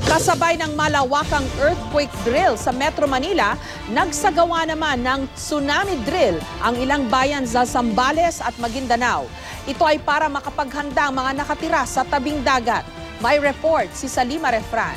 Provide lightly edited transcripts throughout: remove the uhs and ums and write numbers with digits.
Kasabay ng malawakang earthquake drill sa Metro Manila, nagsagawa naman ng tsunami drill ang ilang bayan sa Zambales at Maguindanao. Ito ay para makapaghanda ang mga nakatira sa tabing dagat. May report si Salima Refran.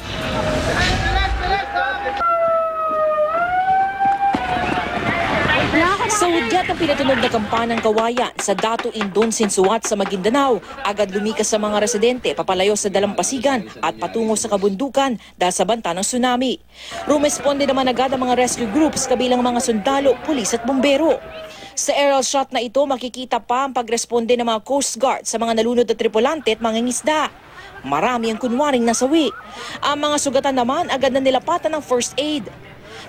Sa hudyat ng pinatunog na kampanang kawayan sa Dato Indon Sinsuat sa Maguindanao, agad lumikas sa mga residente papalayo sa dalampasigan at patungo sa kabundukan dahil sa banta ng tsunami. Rumesponde naman agad ang mga rescue groups kabilang mga sundalo, pulis at bombero. Sa aerial shot na ito, makikita pa ang pagresponde ng mga Coast Guard sa mga nalunod na tripulante at mangingisda. Marami ang kunwaring nasawi. Ang mga sugatan naman agad na nilapatan ng first aid.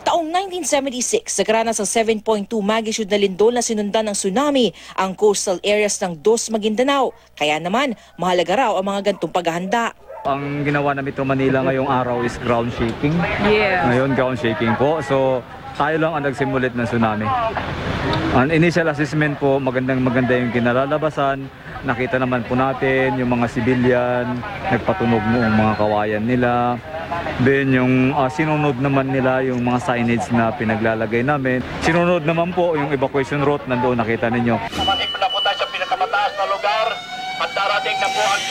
Taong 1976, sa karanas ng 7.2 magnitude na lindol na sinundan ng tsunami ang coastal areas ng Dos Maguindanao. Kaya naman, mahalaga raw ang mga gantong paghahanda. Ang ginawa na Metro Manila ngayong araw is ground shaking. Ngayon ground shaking po. So tayo lang ang nagsimulit ng tsunami. Ang initial assessment po, maganda yung kinalalabasan. Nakita naman po natin yung mga civilian, nagpatunog mo ang mga kawayan nila. Then yung sinunod naman nila yung mga signage na pinaglalagay namin. Sinunod naman po yung evacuation route, nandoon nakita ninyo.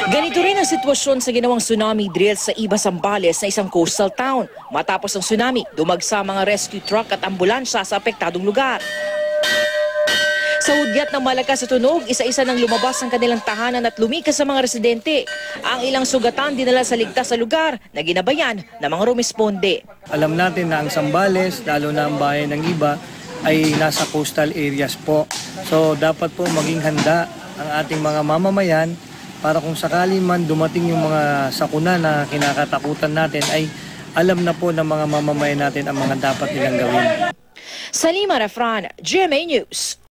Ganito rin ang sitwasyon sa ginawang tsunami drill sa Iba, Zambales na isang coastal town. Matapos ang tsunami, dumagsa mga rescue truck at ambulansya sa apektadong lugar. Sa hudyat ng malakas sa tunog, isa-isa nang lumabas ang kanilang tahanan at lumikas sa mga residente. Ang ilang sugatan dinala sa ligtas sa lugar na ginabayan ng mga rumisponde. Alam natin na ang Zambales, lalo na ang bayan ng Iba, ay nasa coastal areas po. So dapat po maging handa ang ating mga mamamayan para kung sakali man dumating yung mga sakuna na kinakatakutan natin ay alam na po ng mga mamamayan natin ang mga dapat nilang gawin. Salima Refran, GMA News.